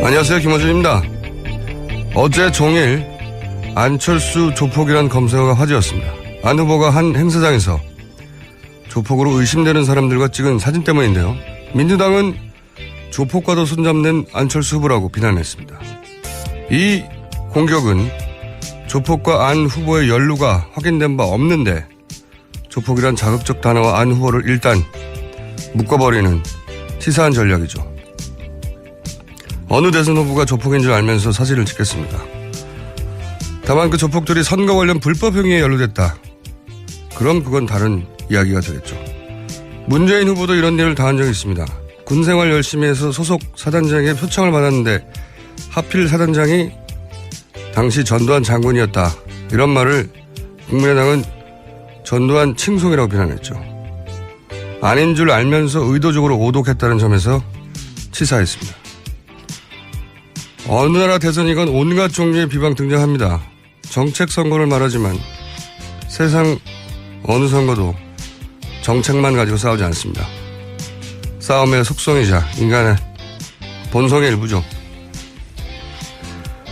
안녕하세요, 김원준입니다. 어제 종일 안철수 조폭이란 검색어가 화제였습니다. 안 후보가 한 행사장에서 조폭으로 의심되는 사람들과 찍은 사진 때문인데요. 민주당은 조폭과도 손잡는 안철수 후보라고 비난했습니다. 이 공격은 조폭과 안 후보의 연루가 확인된 바 없는데 조폭이란 자극적 단어와 안 후보를 일단 묶어버리는 치사한 전략이죠. 어느 대선 후보가 조폭인 줄 알면서 사진을 찍겠습니다. 다만 그 조폭들이 선거 관련 불법 행위에 연루됐다. 그럼 그건 다른 이야기가 되겠죠. 문재인 후보도 이런 일을 당한 적이 있습니다. 군생활 열심히 해서 소속 사단장의 표창을 받았는데 하필 사단장이 당시 전두환 장군이었다. 이런 말을 국민의당은 전두환 칭송이라고 비난했죠. 아닌 줄 알면서 의도적으로 오독했다는 점에서 치사했습니다. 어느 나라 대선이건 온갖 종류의 비방 등장합니다. 정책 선거를 말하지만 세상 어느 선거도 정책만 가지고 싸우지 않습니다. 싸움의 속성이자 인간의 본성의 일부죠.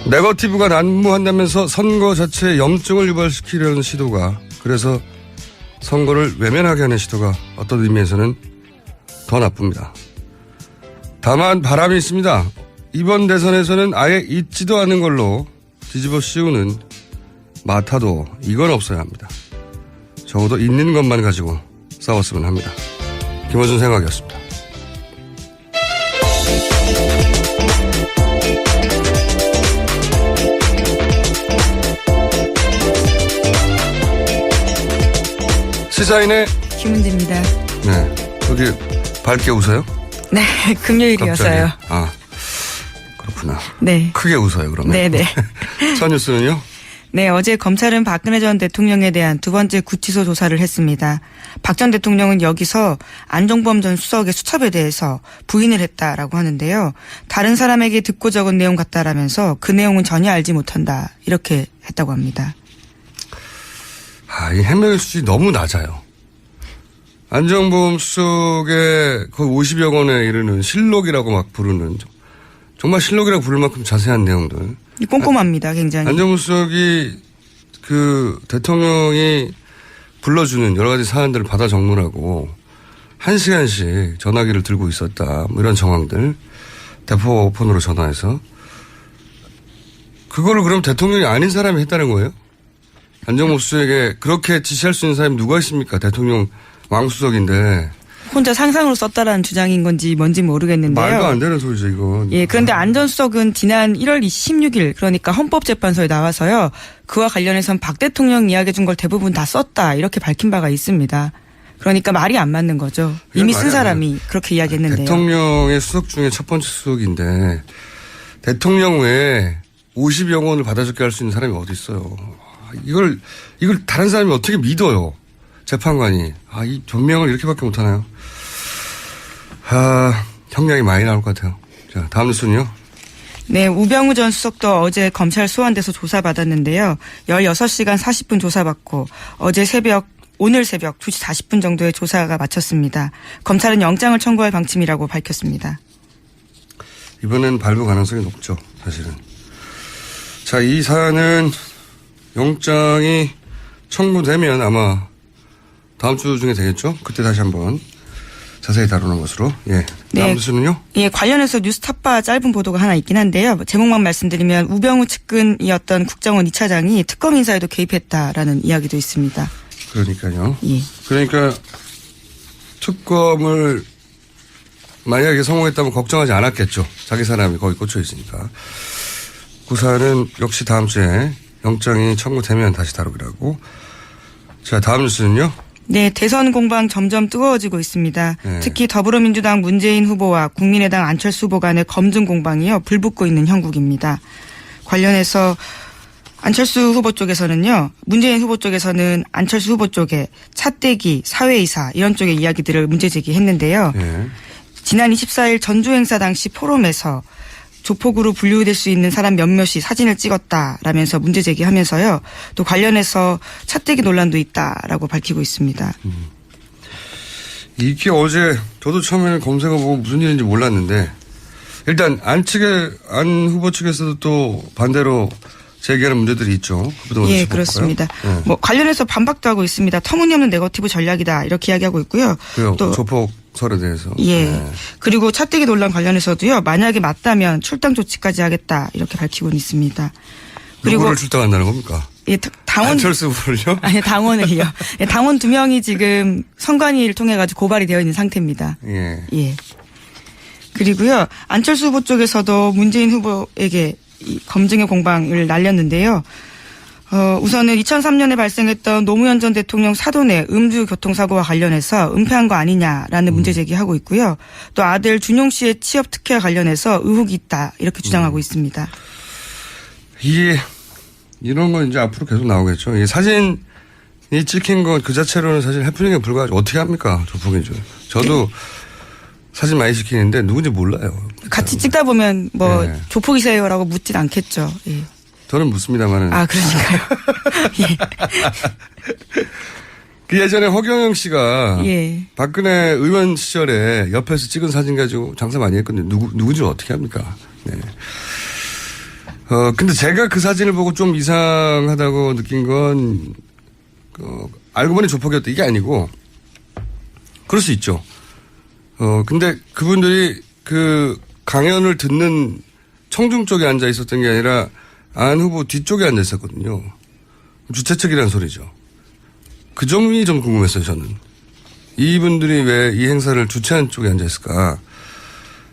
네거티브가 난무한다면서 선거 자체에 염증을 유발시키려는 시도가, 그래서 선거를 외면하게 하는 시도가 어떤 의미에서는 더 나쁩니다. 다만 바람이 있습니다. 이번 대선에서는 아예 있지도 않은 걸로 뒤집어 씌우는 마타도 이건 없어야 합니다. 적어도 있는 것만 가지고 싸웠으면 합니다. 김어준 생각이었습니다. 시사인의 김은지입니다. 네, 여기 밝게 웃어요? 네, 금요일이어서요. 아, 그렇구나. 네. 크게 웃어요, 그러면. 네네. 첫 뉴스는요? 네, 어제 검찰은 박근혜 전 대통령에 대한 두 번째 구치소 조사를 했습니다. 박 전 대통령은 여기서 안종범 전 수석의 수첩에 대해서 부인을 했다라고 하는데요. 다른 사람에게 듣고 적은 내용 같다라면서 그 내용은 전혀 알지 못한다. 이렇게 했다고 합니다. 이 해명의 수준이 너무 낮아요. 안종범 수석의 거의 50여 권에 이르는 실록이라고 막 부르는, 정말 실록이라고 부를 만큼 자세한 내용들. 꼼꼼합니다, 굉장히. 안종범 수석이 그 대통령이 불러주는 여러 가지 사안들을 받아 적느라고 1시간씩 전화기를 들고 있었다. 뭐 이런 정황들. 대포폰으로 전화해서. 그거를 그럼 대통령이 아닌 사람이 했다는 거예요? 안종범 수석에게 그렇게 지시할 수 있는 사람이 누가 있습니까? 대통령 왕수석인데. 혼자 상상으로 썼다라는 주장인 건지 뭔지 모르겠는데요. 말도 안 되는 소리죠, 이건. 예, 그런데 안 전 수석은 지난 1월 16일, 그러니까 헌법재판소에 나와서요. 그와 관련해서는 박 대통령 이야기해 준 걸 대부분 다 썼다. 이렇게 밝힌 바가 있습니다. 그러니까 말이 안 맞는 거죠. 이미 쓴 사람이 그렇게 이야기했는데요. 대통령의 수석 중에 첫 번째 수석인데 대통령 외에 50여 원을 받아 적게 할 수 있는 사람이 어디 있어요. 이걸 다른 사람이 어떻게 믿어요. 재판관이. 이 변명을 이렇게밖에 못하나요? 형량이 많이 나올 것 같아요. 자, 다음 뉴스는요. 네, 우병우 전 수석도 어제 검찰 소환돼서 조사받았는데요. 16시간 40분 조사받고 오늘 새벽 2시 40분 정도의 조사가 마쳤습니다. 검찰은 영장을 청구할 방침이라고 밝혔습니다. 이번엔 발부 가능성이 높죠, 사실은. 자, 이 사안은 영장이 청구되면 아마 다음 주 중에 되겠죠? 그때 다시 한번 자세히 다루는 것으로. 예. 다음 네. 뉴스는요? 예, 관련해서 뉴스타파 짧은 보도가 하나 있긴 한데요. 제목만 말씀드리면 우병우 측근이었던 국정원 2차장이 특검 인사에도 개입했다라는 이야기도 있습니다. 그러니까요. 예. 그러니까 특검을 만약에 성공했다면 걱정하지 않았겠죠. 자기 사람이 거기 꽂혀 있으니까. 그 사안은 역시 다음 주에 영장이 청구되면 다시 다루기라고. 자, 다음 뉴스는요. 네, 대선 공방 점점 뜨거워지고 있습니다. 네. 특히 더불어민주당 문재인 후보와 국민의당 안철수 후보 간의 검증 공방이요. 불붙고 있는 형국입니다. 관련해서 안철수 후보 쪽에서는요. 문재인 후보 쪽에서는 안철수 후보 쪽에 차떼기, 사회이사 이런 쪽의 이야기들을 문제 제기했는데요. 네. 지난 24일 전주 행사 당시 포럼에서 조폭으로 분류될 수 있는 사람 몇몇이 사진을 찍었다라면서 문제 제기하면서요. 또 관련해서 차떼기 논란도 있다라고 밝히고 있습니다. 이게 어제 저도 처음에는 검색어 보고 무슨 일인지 몰랐는데 일단 안 후보 측에서도 또 반대로 제기하는 문제들이 있죠. 예, 그렇습니다. 네. 뭐 관련해서 반박도 하고 있습니다. 터무니없는 네거티브 전략이다 이렇게 이야기하고 있고요. 또 조폭설에 대해서. 예. 네. 그리고 차떼기 논란 관련해서도요. 만약에 맞다면 출당 조치까지 하겠다 이렇게 밝히고는 있습니다. 그리고 누구를 출당한다는 겁니까? 예, 당원 안철수 후보를요? 아니 당원을요. 예, 당원 2명이 지금 선관위를 통해 가지고 고발이 되어 있는 상태입니다. 예. 예. 그리고요. 안철수 후보 쪽에서도 문재인 후보에게 이 검증의 공방을 날렸는데요. 우선은 2003년에 발생했던 노무현 전 대통령 사돈의 음주 교통사고와 관련해서 은폐한 거 아니냐라는 문제 제기하고 있고요. 또 아들 준용 씨의 취업 특혜와 관련해서 의혹이 있다 이렇게 주장하고 있습니다. 이런 건 이제 앞으로 계속 나오겠죠. 이 사진이 찍힌 것 그 자체로는 사실 해프닝에 불과하죠. 어떻게 합니까? 조폭이죠. 저도 사진 많이 찍히는데 누군지 몰라요. 같이 찍다 보면 뭐 네. 조폭이세요라고 묻진 않겠죠. 예. 저는 묻습니다만은. 아, 그러니까요. 예. 그 예전에 허경영 씨가 예. 박근혜 의원 시절에 옆에서 찍은 사진 가지고 장사 많이 했거든요. 누군지 어떻게 합니까? 네. 근데 제가 그 사진을 보고 좀 이상하다고 느낀 건, 알고 보니 조폭이었다. 이게 아니고, 그럴 수 있죠. 근데 그분들이 그 강연을 듣는 청중 쪽에 앉아 있었던 게 아니라 안 후보 뒤쪽에 앉아 있었거든요. 주최 측이라는 소리죠. 그 점이 좀 궁금했어요, 저는. 이분들이 왜 이 행사를 주최한 쪽에 앉아 있을까.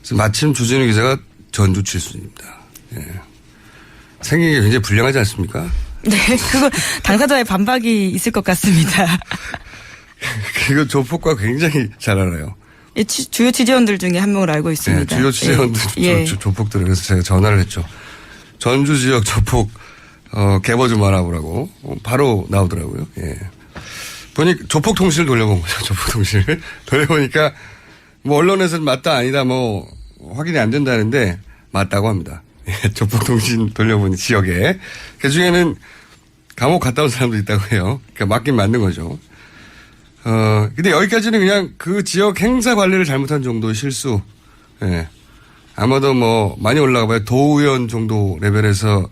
그래서 마침 주진우 기자가 전주 출신입니다. 예. 생긴 게 굉장히 불량하지 않습니까? 네, 그거 당사자의 반박이 있을 것 같습니다. 그리고 조폭과 굉장히 잘 알아요. 예, 주요 취재원들 중에 한 명을 알고 있습니다. 네, 주요 취재원들, 예. 조폭들. 그래서 제가 전화를 했죠. 전주 지역 조폭, 개보 좀 알아보라고. 바로 나오더라고요. 예. 보니까 조폭 통신을 돌려본 거죠. 조폭 통신을. 돌려보니까 뭐 언론에서는 맞다 아니다 뭐 확인이 안 된다는데 맞다고 합니다. 예, 조폭 통신 돌려보니 지역에. 그 중에는 감옥 갔다 온 사람도 있다고 해요. 그러니까 맞긴 맞는 거죠. 근데 여기까지는 그냥 그 지역 행사 관리를 잘못한 정도의 실수. 예. 아마도 뭐 많이 올라가 봐야 도의원 정도 레벨에서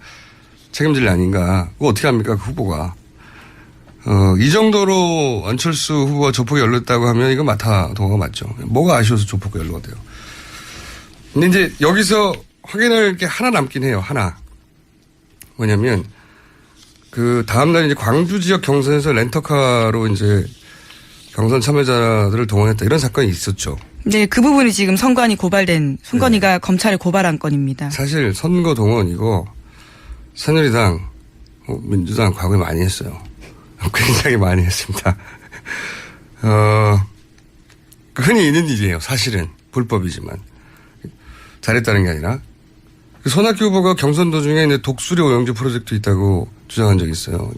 책임질 일 아닌가. 그거 어떻게 합니까? 그 후보가. 이 정도로 안철수 후보가 조폭에 열렸다고 하면 이거 도가 맞죠. 뭐가 아쉬워서 조폭에 연루가 돼요. 근데 이제 여기서 확인할 게 하나 남긴 해요. 하나. 뭐냐면 그 다음날 이제 광주 지역 경선에서 렌터카로 이제 경선 참여자들을 동원했다 이런 사건이 있었죠. 네, 그 부분이 지금 선관위가 네. 검찰에 고발한 건입니다. 사실 선거 동원이고 새누리당, 민주당 과거에 많이 했어요. 굉장히 많이 했습니다. 흔히 있는 일이에요. 사실은 불법이지만 잘했다는 게 아니라 손학규 후보가 경선 도중에 독수리 오영주 프로젝트 있다고 주장한 적이 있어요.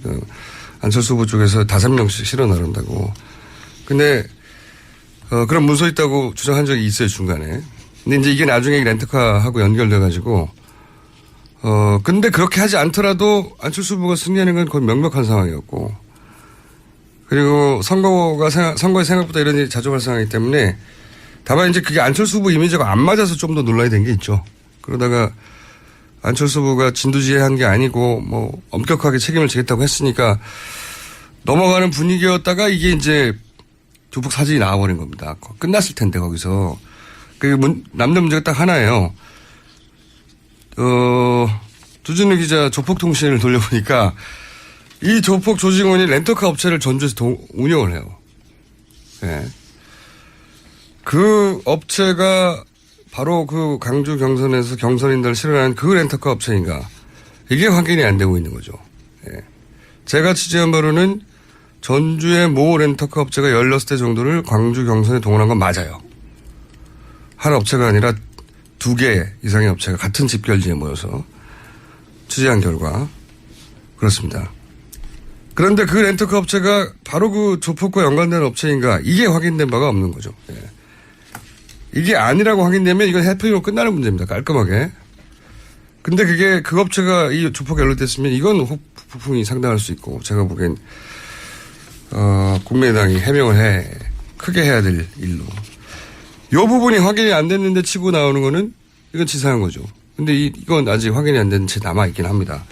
안철수 후보 쪽에서 5명씩 실어 나른다고. 근데 그런 문서 있다고 주장한 적이 있어요, 중간에. 근데 이제 이게 나중에 렌터카하고 연결돼가지고, 근데 그렇게 하지 않더라도 안철수 후보가 승리하는 건 거의 명백한 상황이었고, 그리고 선거에 생각보다 이런 일이 자주 발생하기 때문에, 다만 이제 그게 안철수 후보 이미지가 안 맞아서 좀 더 논란이 된 게 있죠. 그러다가 안철수 후보가 진두지휘한 게 아니고, 뭐, 엄격하게 책임을 지겠다고 했으니까, 넘어가는 분위기였다가 이게 이제 조폭 사진이 나와버린 겁니다. 끝났을 텐데, 거기서. 남는 문제가 딱 하나예요. 주진우 기자 조폭 통신을 돌려보니까 이 조폭 조직원이 렌터카 업체를 전주에서 운영을 해요. 네. 그 업체가 바로 그 강주 경선에서 경선인들을 실어난 그 렌터카 업체인가. 이게 확인이 안 되고 있는 거죠. 네. 제가 취재한 바로는 전주의 모 렌터카 업체가 16대 정도를 광주 경선에 동원한 건 맞아요. 한 업체가 아니라 2개 이상의 업체가 같은 집결지에 모여서 취재한 결과 그렇습니다. 그런데 그 렌터카 업체가 바로 그 조폭과 연관된 업체인가 이게 확인된 바가 없는 거죠. 예. 이게 아니라고 확인되면 이건 해프닝으로 끝나는 문제입니다. 깔끔하게. 근데 그게 그 업체가 이 조폭에 연루됐으면 이건 후폭풍이 상당할 수 있고 제가 보기엔 국민의당이 크게 해야 될 일로. 이 부분이 확인이 안 됐는데 치고 나오는 거는 이건 치사한 거죠. 근데 이건 아직 확인이 안 된 채 남아있긴 합니다.